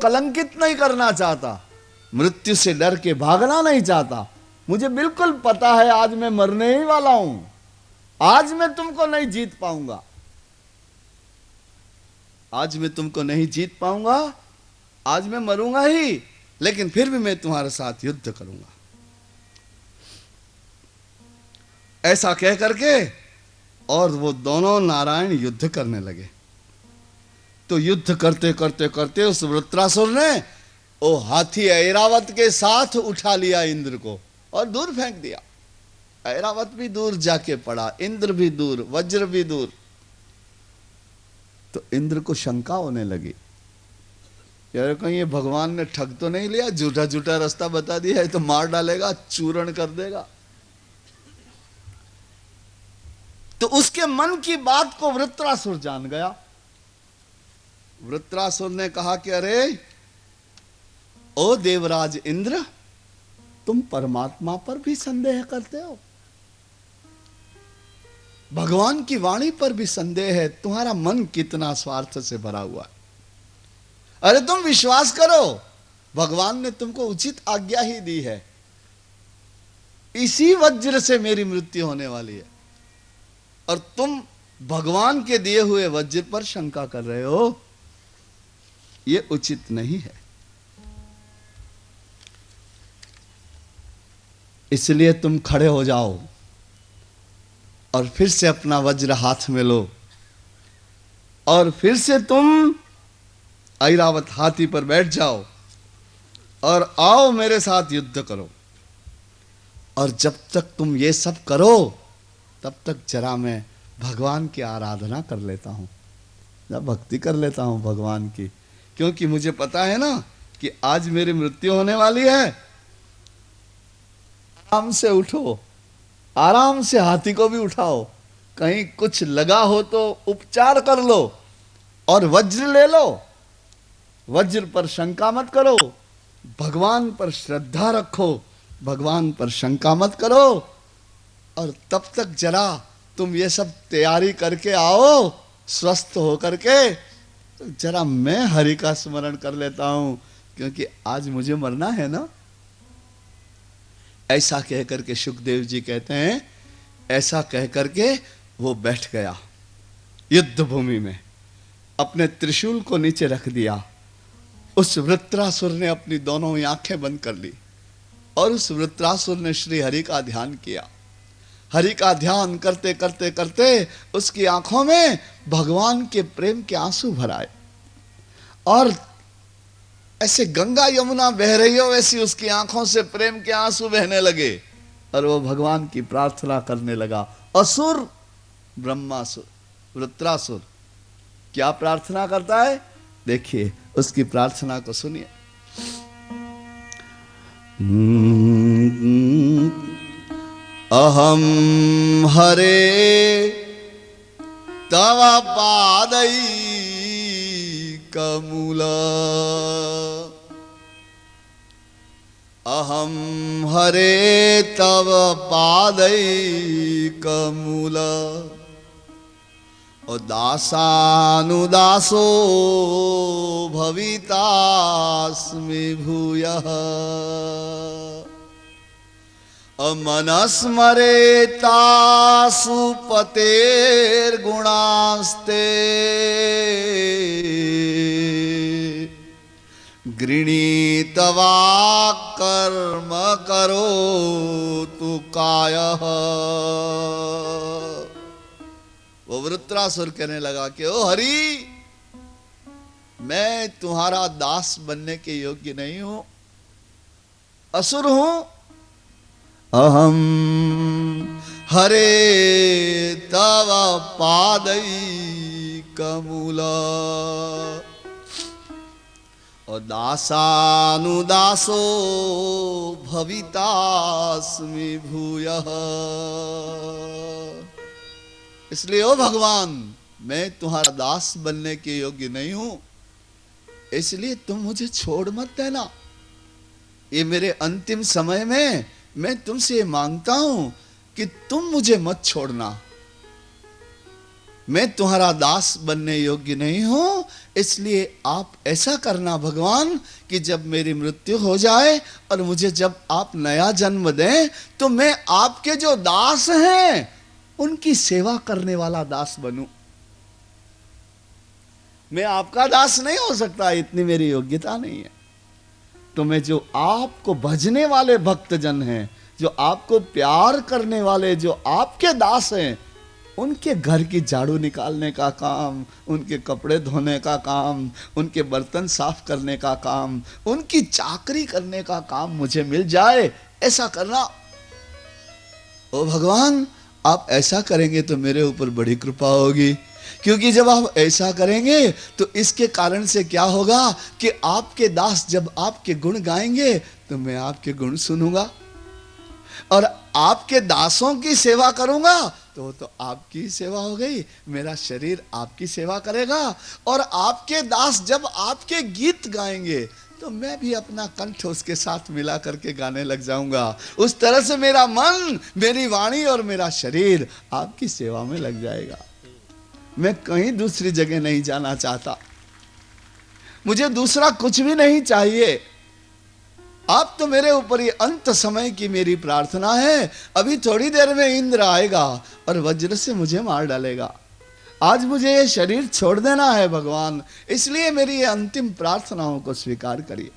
कलंकित नहीं करना चाहता, मृत्यु से डर के भागना नहीं चाहता। मुझे बिल्कुल पता है आज मैं मरने ही वाला हूं, आज मैं तुमको नहीं जीत पाऊंगा, आज मैं तुमको नहीं जीत पाऊंगा, आज मैं मरूंगा ही, लेकिन फिर भी मैं तुम्हारे साथ युद्ध करूंगा। ऐसा कह करके और वो दोनों नारायण युद्ध करने लगे। तो युद्ध करते करते करते उस वृत्रासुर ने वो हाथी ऐरावत के साथ उठा लिया इंद्र को और दूर फेंक दिया। ऐरावत भी दूर जाके पड़ा, इंद्र भी दूर, वज्र भी दूर। तो इंद्र को शंका होने लगी, यार कहीं ये भगवान ने ठग तो नहीं लिया, झूठा झूठा रास्ता बता दिया है तो मार डालेगा, चूर्ण कर देगा। तो उसके मन की बात को वृत्रासुर जान गया। वृत्रासुर ने कहा कि अरे ओ देवराज इंद्र, तुम परमात्मा पर भी संदेह करते हो, भगवान की वाणी पर भी संदेह है, तुम्हारा मन कितना स्वार्थ से भरा हुआ है। अरे तुम विश्वास करो, भगवान ने तुमको उचित आज्ञा ही दी है, इसी वज्र से मेरी मृत्यु होने वाली है, और तुम भगवान के दिए हुए वज्र पर शंका कर रहे हो, यह उचित नहीं है। इसलिए तुम खड़े हो जाओ और फिर से अपना वज्र हाथ में लो और फिर से तुम ऐरावत हाथी पर बैठ जाओ और आओ मेरे साथ युद्ध करो। और जब तक तुम ये सब करो तब तक जरा मैं भगवान की आराधना कर लेता हूं, जब भक्ति कर लेता हूं भगवान की, क्योंकि मुझे पता है ना कि आज मेरी मृत्यु होने वाली है। आराम से उठो, आराम से हाथी को भी उठाओ, कहीं कुछ लगा हो तो उपचार कर लो और वज्र ले लो, वज्र पर शंका मत करो, भगवान पर श्रद्धा रखो, भगवान पर शंका मत करो। और तब तक जरा तुम ये सब तैयारी करके आओ स्वस्थ होकर के, तो जरा मैं हरि का स्मरण कर लेता हूं, क्योंकि आज मुझे मरना है ना। ऐसा कह करके सुखदेव जी कहते हैं, ऐसा कह करके वो बैठ गया युद्ध भूमि में, अपने त्रिशूल को नीचे रख दिया। उस वृत्रासुर ने अपनी दोनों आंखें बंद कर ली और उस वृत्रासुर ने श्री हरि का ध्यान किया। हरि का ध्यान करते करते करते उसकी आंखों में भगवान के प्रेम के आंसू भर आए, और ऐसे गंगा यमुना बह रही हो वैसी उसकी आंखों से प्रेम के आंसू बहने लगे, और वो भगवान की प्रार्थना करने लगा। असुर ब्रह्मासुर वृत्रासुर क्या प्रार्थना करता है, देखिए उसकी प्रार्थना को सुनिए। अहम हरे तव पादै कमूला, अहम हरे तव पादै कमूला, दासानुदासो भवितास्मि भूयः, मनस्मरेतासु पतेर्गुणास्ते, गृणीतवा कर्म करोतु कायः। वो वृत्रासुर कहने लगा कि ओ हरि, मैं तुम्हारा दास बनने के योग्य नहीं हूं, असुर हूं। अहम हरे तव पादै कमूला, और दासानुदासो भवितास्मि भूयः। इसलिए ओ भगवान, मैं तुम्हारा दास बनने के योग्य नहीं हूं, इसलिए तुम मुझे छोड़ मत देना। ये मेरे अंतिम समय में मैं तुमसे मांगता हूं कि तुम मुझे मत छोड़ना। मैं तुम्हारा दास बनने योग्य नहीं हूं, इसलिए आप ऐसा करना भगवान कि जब मेरी मृत्यु हो जाए और मुझे जब आप नया जन्म दें तो मैं आपके जो दास हैं उनकी सेवा करने वाला दास बनूं। मैं आपका दास नहीं हो सकता, इतनी मेरी योग्यता नहीं है। तो मैं जो आपको भजने वाले भक्तजन हैं, जो आपको प्यार करने वाले, जो आपके दास हैं, उनके घर की झाड़ू निकालने का काम, उनके कपड़े धोने का काम, उनके बर्तन साफ करने का काम, उनकी चाकरी करने का काम मुझे मिल जाए, ऐसा करना। ओ भगवान, आप ऐसा करेंगे तो मेरे ऊपर बड़ी कृपा होगी, क्योंकि जब आप ऐसा करेंगे तो इसके कारण से क्या होगा कि आपके दास जब आपके गुण गाएंगे तो मैं आपके गुण सुनूंगा, और आपके दासों की सेवा करूंगा तो आपकी सेवा हो गई, मेरा शरीर आपकी सेवा करेगा। और आपके दास जब आपके गीत गाएंगे तो मैं भी अपना कंठ उसके साथ मिला करके गाने लग जाऊंगा। उस तरह से मेरा मन, मेरी वाणी और मेरा शरीर आपकी सेवा में लग जाएगा। मैं कहीं दूसरी जगह नहीं जाना चाहता, मुझे दूसरा कुछ भी नहीं चाहिए। आप तो मेरे ऊपर ये अंत समय की मेरी प्रार्थना है। अभी थोड़ी देर में इंद्र आएगा और वज्र से मुझे मार डालेगा। आज मुझे ये शरीर छोड़ देना है भगवान, इसलिए मेरी ये अंतिम प्रार्थनाओं को स्वीकार करिए।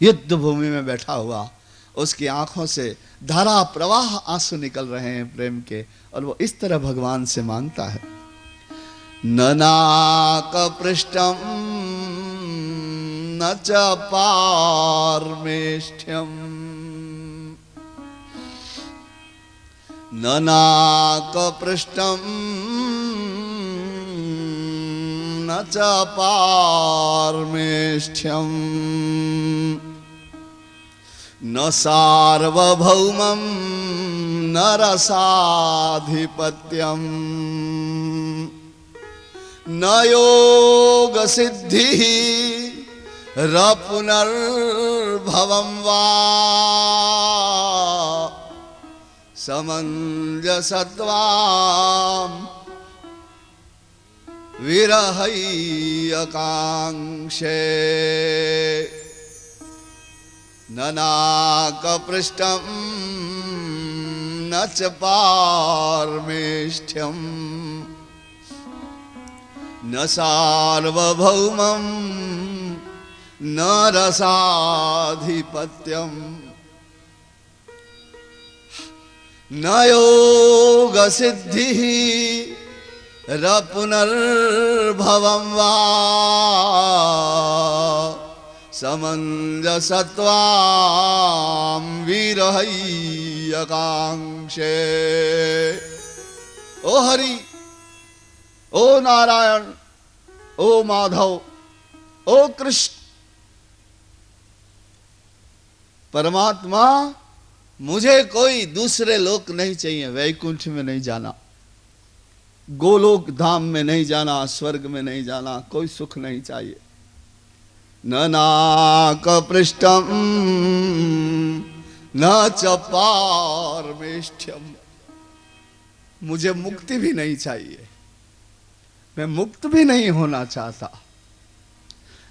युद्ध भूमि में बैठा हुआ, उसकी आंखों से धारा प्रवाह आंसू निकल रहे हैं प्रेम के, और वो इस तरह भगवान से मांगता है। ननाक पृष्ठम न च पारमेष्ठ्यम, ननाक पृष्ठम न च पारमेष्ठ्यम, न सार्वभौमं न रसाधिपत्यम, न योग सिद्धि पुनर्भवं वा, समंजसत्वां विरहैयकांक्षे, ननाकपृष्ठं न च पारमेष्ठ्यं, न सार्वभौमं न रसाधिपत्यं, न योग सिद्धिः पुनर्भवं वा, समंजसत्वां विरहैयकांक्षे। ओ हरि, ओ नारायण, ओ माधव, ओ कृष्ण, परमात्मा, मुझे कोई दूसरे लोक नहीं चाहिए। वैकुंठ में नहीं जाना, गोलोक धाम में नहीं जाना, स्वर्ग में नहीं जाना, कोई सुख नहीं चाहिए। ननाकपृष्ठं न च पारमेष्ठ्यम, मुझे मुक्ति भी नहीं चाहिए, मैं मुक्त भी नहीं होना चाहता।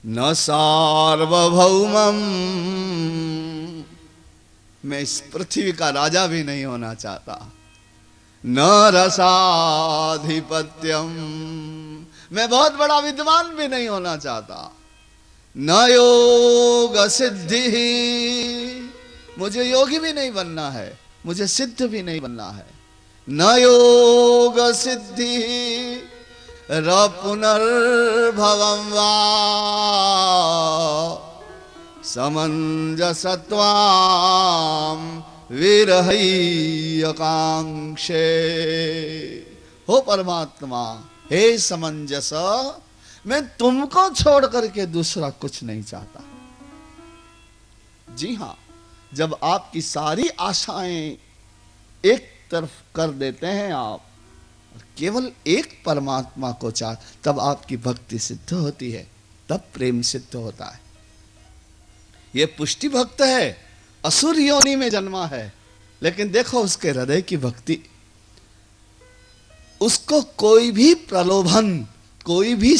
न सार्वभौमं, मैं इस पृथ्वी का राजा भी नहीं होना चाहता। न रसाधिपत्यम, मैं बहुत बड़ा विद्वान भी नहीं होना चाहता। न योग सिद्धि, मुझे योगी भी नहीं बनना है, मुझे सिद्ध भी नहीं बनना है। न योग सिद्धि पुनर्भवं वा, समंजसत्वां विरहैयकांक्षे। हो परमात्मा, हे समंजस, मैं तुमको छोड़ करके दूसरा कुछ नहीं चाहता। जी हां, जब आपकी सारी आशाएं एक तरफ कर देते हैं आप, केवल एक परमात्मा को चाह, तब आपकी भक्ति सिद्ध होती है, तब प्रेम सिद्ध होता है। ये पुष्टि भक्त है, असुर योनि में जन्मा है, लेकिन देखो उसके हृदय की भक्ति, उसको कोई भी प्रलोभन, कोई भी